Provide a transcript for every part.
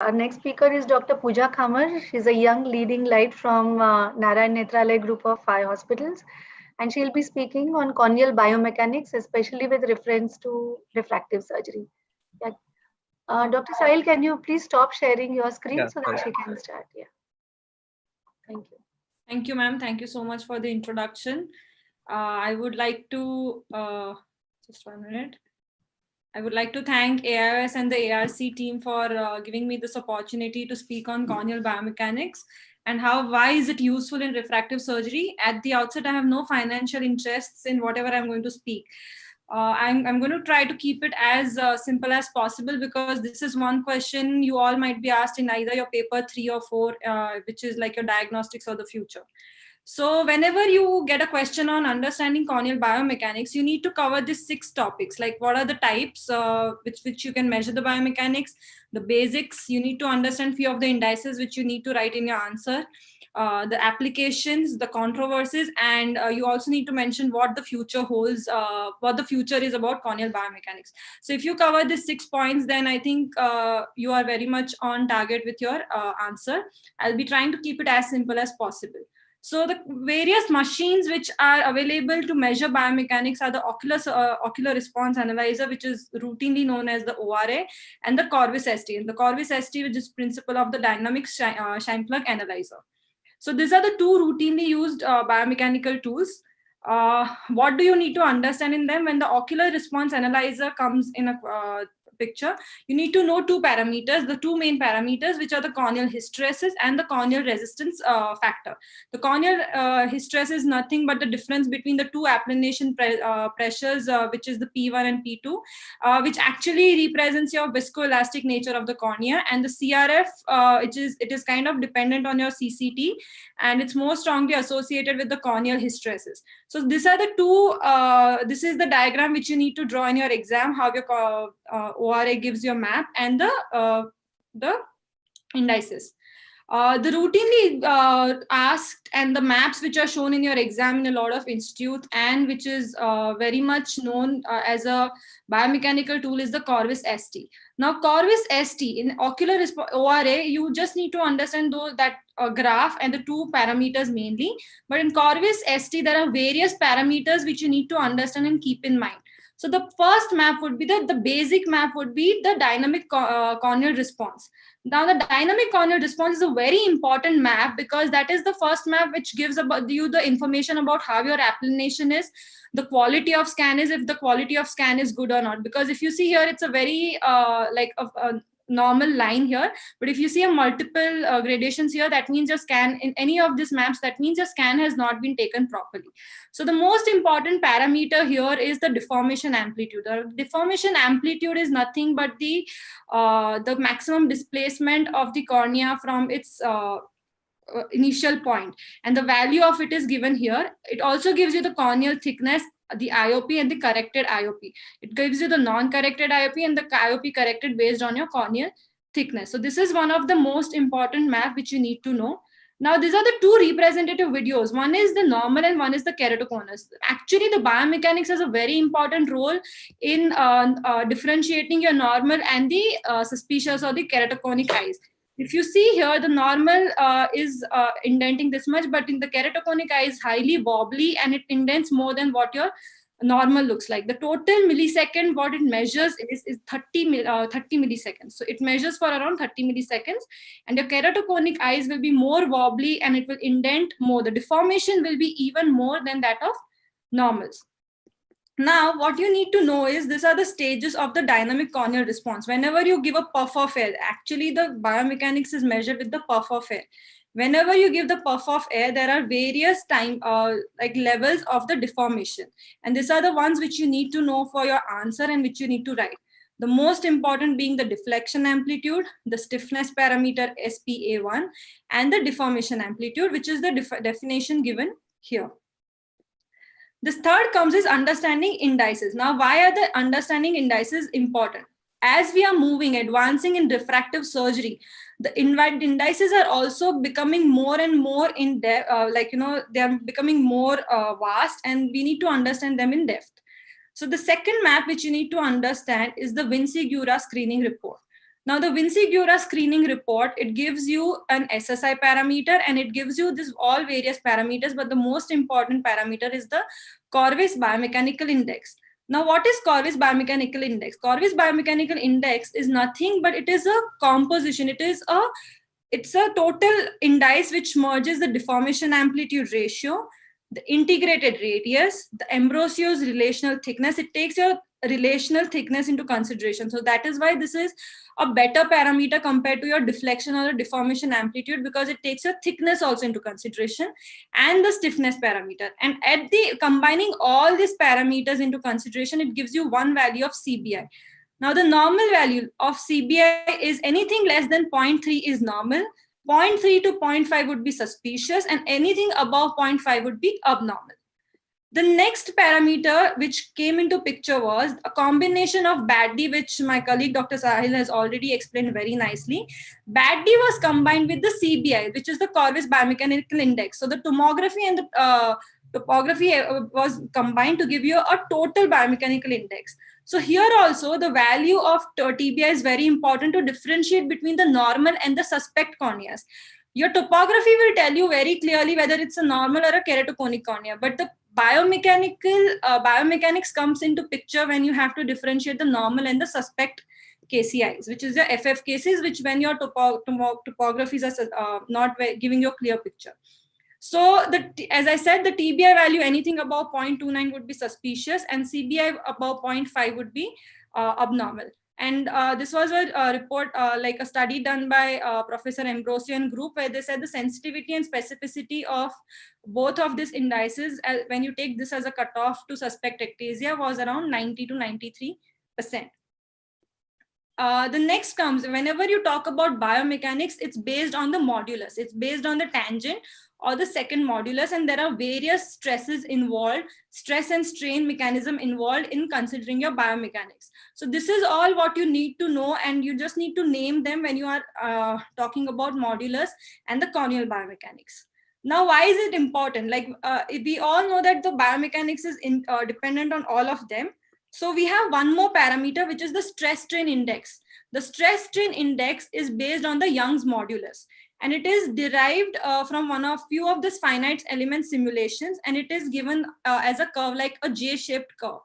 Our next speaker is Dr. Pooja Khamar. She's a young leading light from Narayan Nethralaya Group of 5 hospitals, and she'll be speaking on corneal biomechanics, especially with reference to refractive surgery. Yeah. Dr. Sahil, can you please stop sharing your screen Yeah, so that sorry. she can start? Yeah. Thank you. Thank you, ma'am. Thank you so much for the introduction. I would like to, just 1 minute. I would like to thank AIOS and the ARC team for giving me this opportunity to speak on corneal biomechanics and why is it useful in refractive surgery. At the outset, I have no financial interests in whatever I'm going to speak. I'm going to try to keep it as simple as possible because this is one question you all might be asked in either your paper 3 or 4, which is like your diagnostics or the future. So whenever you get a question on understanding corneal biomechanics, you need to cover these 6 topics, like what are the types which you can measure the biomechanics, the basics, you need to understand few of the indices which you need to write in your answer, the applications, the controversies, and you also need to mention what the future holds, what the future is about corneal biomechanics. So if you cover these 6 points, then I think you are very much on target with your answer. I'll be trying to keep it as simple as possible. So the various machines which are available to measure biomechanics are the ocular response analyzer, which is routinely known as the ORA, and the Corvis ST. And the Corvis ST, which is principle of the dynamic shine plug analyzer. So these are the 2 routinely used biomechanical tools. What do you need to understand in them? When the ocular response analyzer comes in a picture, you need to know 2 parameters, the 2 main parameters, which are the corneal hysteresis and the corneal resistance factor. The corneal hysteresis is nothing but the difference between the 2 applanation pressures, which is the P1 and P2, which actually represents your viscoelastic nature of the cornea, and the CRF, it is kind of dependent on your CCT, and it's more strongly associated with the corneal hysteresis. So these are the 2, this is the diagram which you need to draw in your exam, how your ORA gives your map and the indices. The routinely asked and the maps which are shown in your exam in a lot of institutes and which is very much known as a biomechanical tool is the Corvis ST. Now Corvis ST in ocular ORA, you just need to understand though that graph and the 2 parameters mainly, but in Corvis ST there are various parameters which you need to understand and keep in mind. So the first map would be the basic map would be the dynamic corneal response. Now the dynamic corneal response is a very important map because that is the first map which gives about you the information about how your applanation is, the quality of scan is, if the quality of scan is good or not. Because if you see here, it's a very like a normal line here, but if you see a multiple gradations here, that means your scan in any of these maps, that means your scan has not been taken properly. So the most important parameter here is the deformation amplitude. The deformation amplitude is nothing but the maximum displacement of the cornea from its initial point, and the value of it is given here. It also gives you the corneal thickness, the IOP and the corrected IOP. It gives you the non-corrected IOP and the IOP corrected based on your corneal thickness. So this is one of the most important map which you need to know. Now these are the 2 representative videos. One is the normal and one is the keratoconus. Actually the biomechanics has a very important role in differentiating your normal and the suspicious or the keratoconic eyes. If you see here, the normal is indenting this much, but in the keratoconic eye is highly wobbly and it indents more than what your normal looks like. The total millisecond, what it measures is 30 milliseconds. So it measures for around 30 milliseconds, and your keratoconic eyes will be more wobbly and it will indent more. The deformation will be even more than that of normals. Now, what you need to know is these are the stages of the dynamic corneal response. Whenever you give a puff of air, actually the biomechanics is measured with the puff of air. Whenever you give the puff of air, there are various time like levels of the deformation. And these are the ones which you need to know for your answer and which you need to write. The most important being the deflection amplitude, the stiffness parameter SPA1, and the deformation amplitude, which is the definition given here. This third comes is understanding indices. Now, why are the understanding indices important? As we are moving, advancing in refractive surgery, the indices are also becoming more and more in depth, they are becoming more vast, and we need to understand them in depth. So the second map which you need to understand is the Vinci-Giura screening report. Now the Vinci-Giura screening report, it gives you an SSI parameter and it gives you this all various parameters, but the most important parameter is the Corvis biomechanical index. Now, what is Corvis biomechanical index? Corvis biomechanical index is nothing but it is a composition. It's a total index which merges the deformation amplitude ratio, the integrated radius, the Ambrosius relational thickness. It takes your relational thickness into consideration. So that is why this is a better parameter compared to your deflection or deformation amplitude, because it takes your thickness also into consideration and the stiffness parameter. And at the combining all these parameters into consideration, it gives you one value of CBI. Now the normal value of CBI is anything less than 0.3 is normal, 0.3 to 0.5 would be suspicious, and anything above 0.5 would be abnormal. The next parameter which came into picture was a combination of BAD-D, which my colleague Dr. Sahil has already explained very nicely. BAD-D was combined with the CBI, which is the Corvis biomechanical index. So the tomography and the topography was combined to give you a total biomechanical index. So here also the value of TBI is very important to differentiate between the normal and the suspect corneas. Your topography will tell you very clearly whether it's a normal or a keratoconic cornea, but the biomechanics comes into picture when you have to differentiate the normal and the suspect KCIs, which is the FF cases, which when your topographies are not giving you a clear picture. So as I said, the TBI value, anything above 0.29 would be suspicious, and CBI above 0.5 would be abnormal. And this was a report, like a study done by Professor Ambrosio and group, where they said the sensitivity and specificity of both of these indices, when you take this as a cutoff to suspect ectasia, was around 90 to 93%. The next comes, whenever you talk about biomechanics, it's based on the modulus. It's based on the tangent or the second modulus, and there are various stresses involved, stress and strain mechanism involved in considering your biomechanics. So this is all what you need to know, and you just need to name them when you are talking about modulus and the corneal biomechanics. Now, why is it important? Like we all know that the biomechanics is dependent on all of them. So we have one more parameter, which is the stress strain index. The stress strain index is based on the Young's modulus, and it is derived from one of few of this finite element simulations, and it is given as a curve, like a J-shaped curve.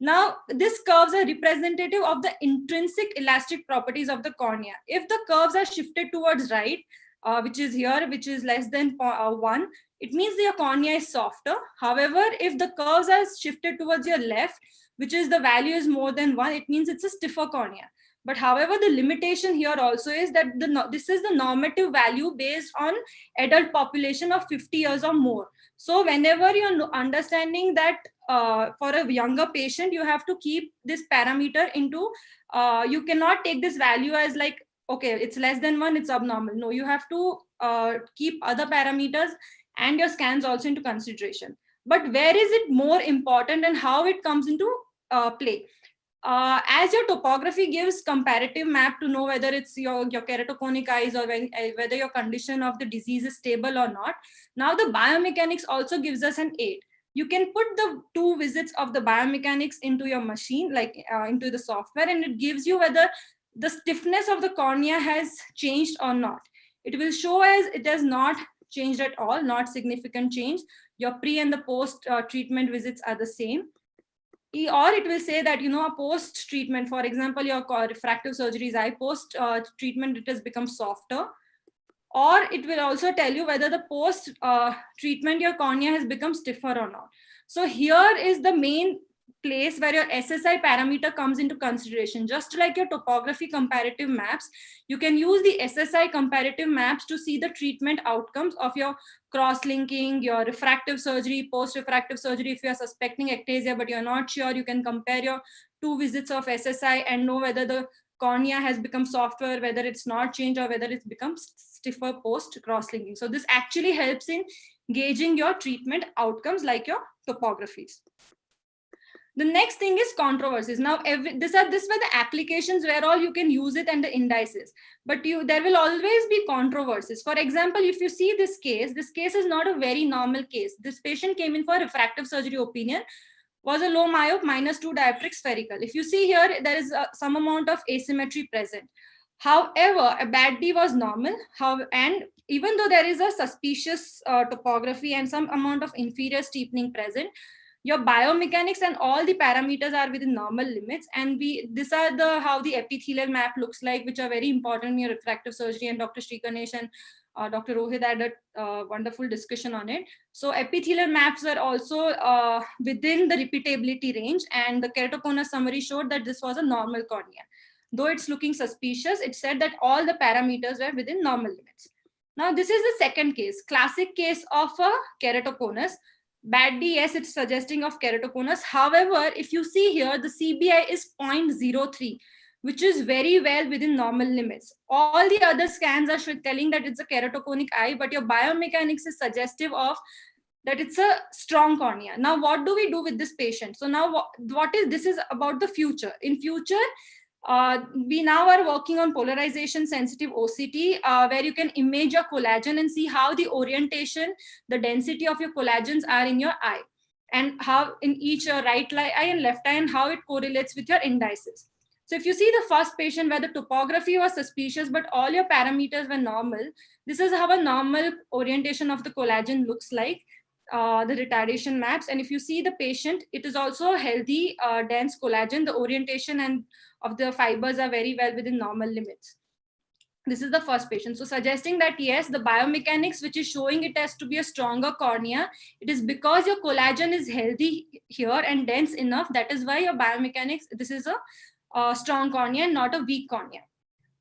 Now, these curves are representative of the intrinsic elastic properties of the cornea. If the curves are shifted towards right, which is here, which is less than 1, it means your cornea is softer. However, if the curves are shifted towards your left, which is the value is more than 1, it means it's a stiffer cornea. But however, the limitation here also is that this is the normative value based on adult population of 50 years or more. So whenever you're understanding that for a younger patient, you have to keep this parameter into, you cannot take this value as like, okay, it's less than 1, it's abnormal. No, you have to keep other parameters and your scans also into consideration. But where is it more important and how it comes into play? As your topography gives comparative map to know whether it's your keratoconic eyes or whether your condition of the disease is stable or not. Now the biomechanics also gives us an aid. You can put the 2 visits of the biomechanics into your machine, like into the software, and it gives you whether the stiffness of the cornea has changed or not. It will show as it has not changed at all, not significant change. Your pre and the post treatment visits are the same. Or it will say that, a post treatment, for example, your refractive surgeries eye, post treatment, it has become softer. Or it will also tell you whether the post treatment your cornea has become stiffer or not. So here is the main place where your SSI parameter comes into consideration. Just like your topography comparative maps, you can use the SSI comparative maps to see the treatment outcomes of your cross-linking, your refractive surgery, post-refractive surgery. If you are suspecting ectasia but you're not sure, you can compare your 2 visits of SSI and know whether the cornea has become softer, whether it's not changed, or whether it's become stiffer post cross-linking. So this actually helps in gauging your treatment outcomes like your topographies. The next thing is controversies. Now, these were the applications where all you can use it and the indices, but there will always be controversies. For example, if you see this case is not a very normal case. This patient came in for refractive surgery opinion, was a low myope, -2 dioptric spherical. If you see here, there is some amount of asymmetry present. However, a bad D was normal. And even though there is a suspicious topography and some amount of inferior steepening present, your biomechanics and all the parameters are within normal limits. And these are how the epithelial map looks like, which are very important in your refractive surgery. And Dr. Srikanesh and Dr. Rohit had a wonderful discussion on it. So epithelial maps are also within the repeatability range, and the keratoconus summary showed that this was a normal cornea. Though it's looking suspicious, it said that all the parameters were within normal limits. Now, this is the second case, classic case of a keratoconus. Bad D, yes, it's suggesting of keratoconus. However, if you see here, the CBI is 0.03, which is very well within normal limits. All the other scans are telling that it's a keratoconic eye, but your biomechanics is suggestive of that it's a strong cornea. Now, what do we do with this patient? So now this is about the future. In future, we now are working on polarization sensitive OCT, where you can image your collagen and see how the orientation, the density of your collagens are in your eye, and how in each right eye and left eye, and how it correlates with your indices. So if you see the first patient where the topography was suspicious, but all your parameters were normal, this is how a normal orientation of the collagen looks like, the retardation maps. And if you see the patient, it is also healthy, dense collagen. The orientation and of the fibers are very well within normal limits. This is the first patient. So suggesting that, yes, the biomechanics, which is showing it as to be a stronger cornea, it is because your collagen is healthy here and dense enough. That is why your biomechanics, this is a strong cornea and not a weak cornea.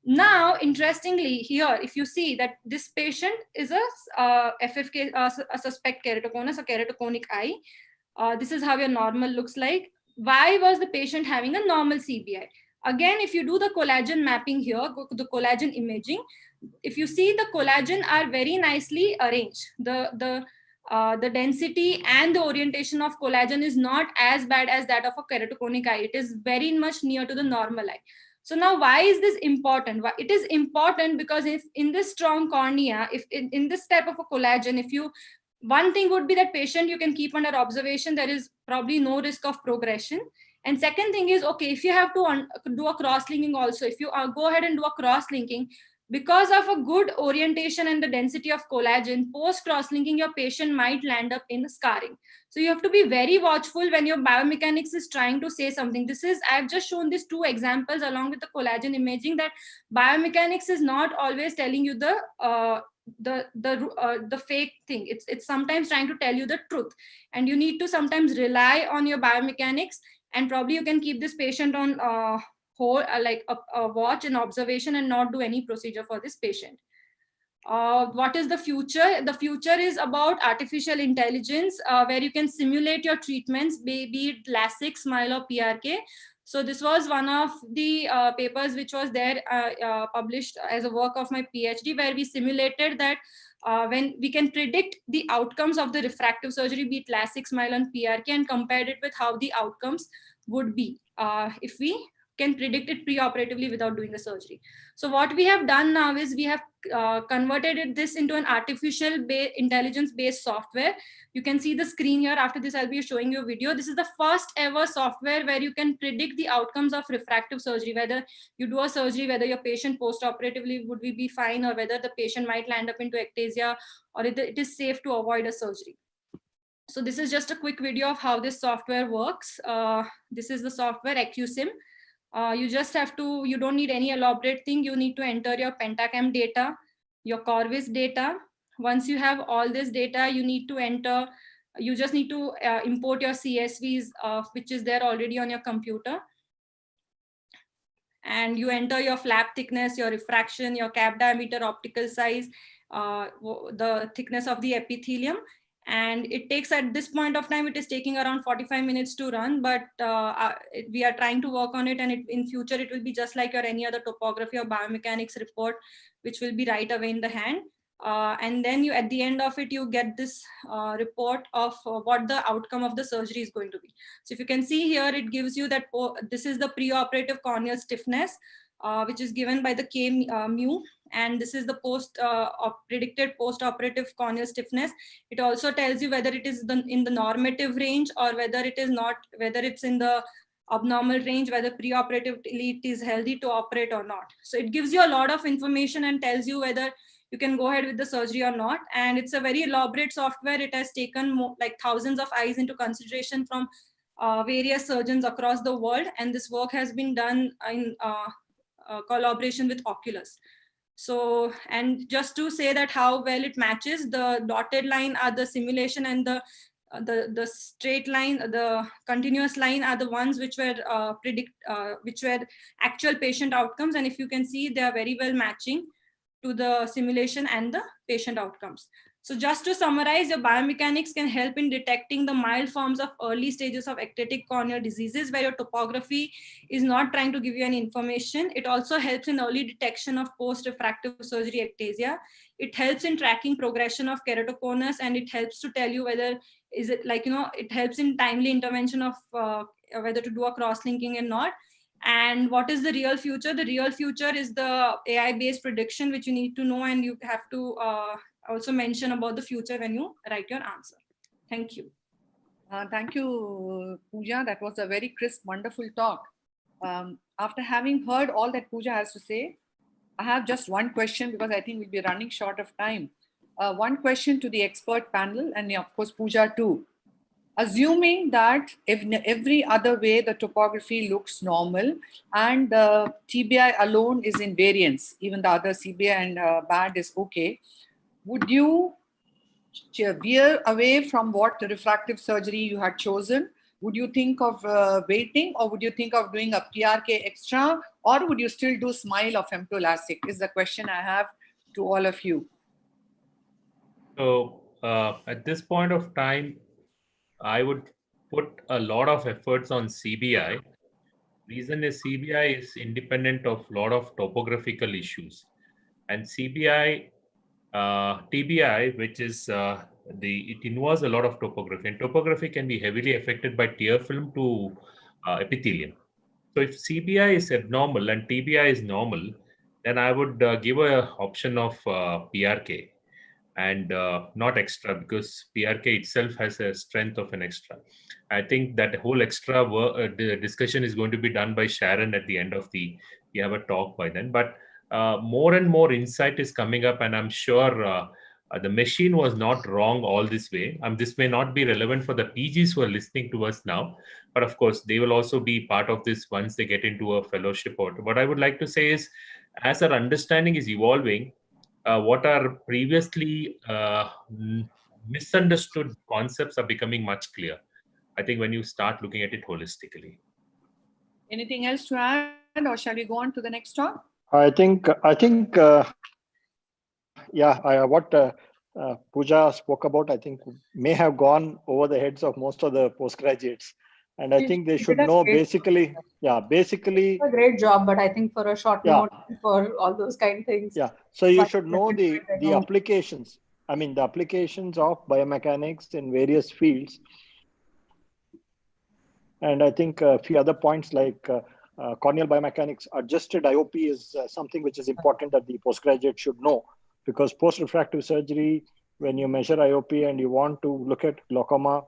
Now, interestingly, here, if you see that this patient is a FFK, a suspect keratoconus, a keratoconic eye. This is how your normal looks like. Why was the patient having a normal CBI? Again, if you do the collagen mapping here, the collagen imaging, if you see the collagen are very nicely arranged. The density and the orientation of collagen is not as bad as that of a keratoconic eye. It is very much near to the normal eye. So now, why is this important? It is important because if in this strong cornea, if in this type of a collagen, one thing would be that patient you can keep under observation, there is probably no risk of progression. And second thing is, okay, if you have to do a cross-linking also, if you go ahead and do a cross-linking, because of a good orientation and the density of collagen, post cross-linking, your patient might land up in scarring. So you have to be very watchful when your biomechanics is trying to say something. I've just shown these two examples along with the collagen imaging, that biomechanics is not always telling you the fake thing. It's sometimes trying to tell you the truth, and you need to sometimes rely on your biomechanics. And probably you can keep this patient on like a watch and observation and not do any procedure for this patient. What is the future? The future is about artificial intelligence, where you can simulate your treatments, be it LASIK, SMILE, or PRK. So this was one of the papers which was there published as a work of my PhD, where we simulated that when we can predict the outcomes of the refractive surgery, be it LASIK, SMILE, and PRK, and compared it with how the outcomes would be if we can predict it preoperatively without doing the surgery. So what we have done now is we have converted this into an artificial intelligence-based software. You can see the screen here. After this, I'll be showing you a video. This is the first ever software where you can predict the outcomes of refractive surgery, whether you do a surgery, whether your patient post-operatively would be fine, or whether the patient might land up into ectasia, or it is safe to avoid a surgery. So this is just a quick video of how this software works. This is the software EcuSim. You just have to, you don't need any elaborate thing. You need to enter your Pentacam data, your Corvis data. Once you have all this data, you need to enter, you just need to import your CSVs, which is there already on your computer. And you enter your flap thickness, your refraction, your cap diameter, optical size, the thickness of the epithelium. And it takes, at this point of time, it is taking around 45 minutes to run, but we are trying to work on it. And in future, it will be just like your any other topography or biomechanics report, which will be right away in the hand. And then at the end of it, you get this report of what the outcome of the surgery is going to be. So if you can see here, it gives you that this is the preoperative corneal stiffness, which is given by the K-mu. And this is the predicted post-operative corneal stiffness. It also tells you whether it is in the normative range or whether it is not, whether it's in the abnormal range, whether preoperatively it is healthy to operate or not. So it gives you a lot of information and tells you whether you can go ahead with the surgery or not. And it's a very elaborate software. It has taken like thousands of eyes into consideration from various surgeons across the world. And this work has been done in collaboration with Oculus. So, and just to say that how well it matches, the dotted line are the simulation, and the straight line, the continuous line are the ones which were which were actual patient outcomes. And if you can see, they are very well matching to the simulation and the patient outcomes. So just to summarize, your biomechanics can help in detecting the mild forms of early stages of ectatic corneal diseases, where your topography is not trying to give you any information. It also helps in early detection of post-refractive surgery ectasia. It helps in tracking progression of keratoconus, and it helps to tell you whether is it like, it helps in timely intervention of whether to do a cross-linking and not. And what is the real future? The real future is the AI-based prediction, which you need to know, and you have to also mention about the future when you write your answer. Thank you. Thank you, Pooja. That was a very crisp, wonderful talk. After having heard all that Pooja has to say, I have just one question, because I think we'll be running short of time. One question to the expert panel, and of course, Pooja too. Assuming that if every other way the topography looks normal and the TBI alone is in variance, even the other CBI and bad is okay, would you veer away from what refractive surgery you had chosen? Would you think of waiting, or would you think of doing a PRK extra, or would you still do SMILE or femtolasic? Is the question I have to all of you. So at this point of time, I would put a lot of efforts on CBI. Reason is CBI is independent of a lot of topographical issues, and CBI, TBI, which is it involves a lot of topography, and topography can be heavily affected by tear film to epithelium. So if CBI is abnormal and TBI is normal, then I would give a option of PRK and not extra, because PRK itself has a strength of an extra. I think that whole extra discussion is going to be done by Sharon at the end of we have a talk by then. But more and more insight is coming up, and I'm sure the machine was not wrong all this way. This may not be relevant for the PGs who are listening to us now, but of course, they will also be part of this once they get into a fellowship. Or what I would like to say is, as our understanding is evolving, what are previously misunderstood concepts are becoming much clearer, I think, when you start looking at it holistically. Anything else to add, or shall we go on to the next talk? I think what Pooja spoke about, I think, may have gone over the heads of most of the postgraduates. And I think they should know basically. A great job, but I think for a short note, for all those kind of things. Yeah. So you should know the applications. I mean, the applications of biomechanics in various fields. And I think a few other points like corneal biomechanics, adjusted IOP is something which is important that the postgraduate should know, because post-refractive surgery, when you measure IOP and you want to look at glaucoma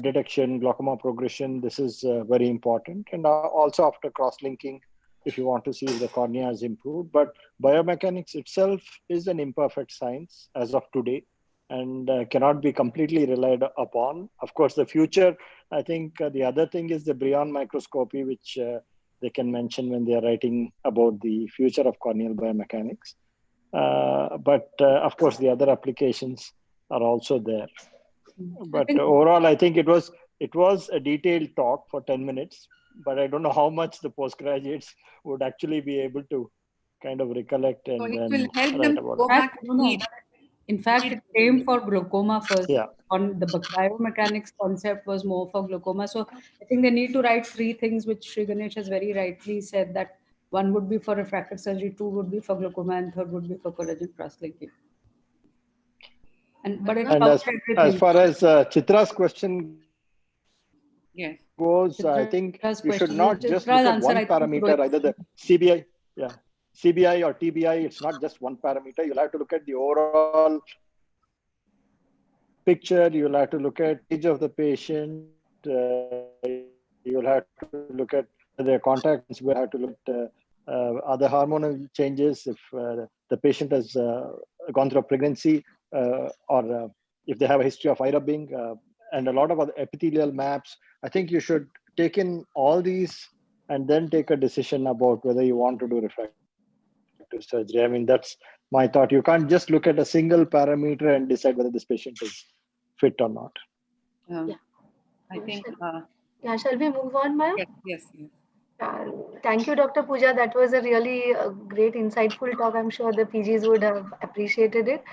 detection, glaucoma progression, this is very important. And also after cross-linking, if you want to see if the cornea has improved. But biomechanics itself is an imperfect science as of today, and cannot be completely relied upon. Of course, the future, I think the other thing is the Brion microscopy, which they can mention when they are writing about the future of corneal biomechanics. But of course, the other applications are also there. But overall, I think it was a detailed talk for 10 minutes, but I don't know how much the postgraduates would actually be able to kind of recollect and it will help them go back and read. In fact, it came for glaucoma first. Yeah. On the biomechanics concept was more for glaucoma. So I think they need to write 3 things, which Sri Ganesh has very rightly said, that 1 would be for refractive surgery, 2 would be for glaucoma, and 3rd would be for collagen cross-linking. But as far as Chitra's question goes, I think you should not just look at one parameter, either the CBI, CBI or TBI. It's not just one parameter. You'll have to look at the overall picture. You'll have to look at age of the patient. You will have to look at their contacts. We have to look at other hormonal changes if the patient has gone through a pregnancy or if they have a history of eye rubbing and a lot of other epithelial maps. I think you should take in all these and then take a decision about whether you want to do refractive surgery. I mean, that's my thought. You can't just look at a single parameter and decide whether this patient is fit or not. Yeah. I think. Yeah, shall we move on, Maya? Yes. Thank you, Dr. Pooja. That was a really great, insightful talk. I'm sure the PGs would have appreciated it.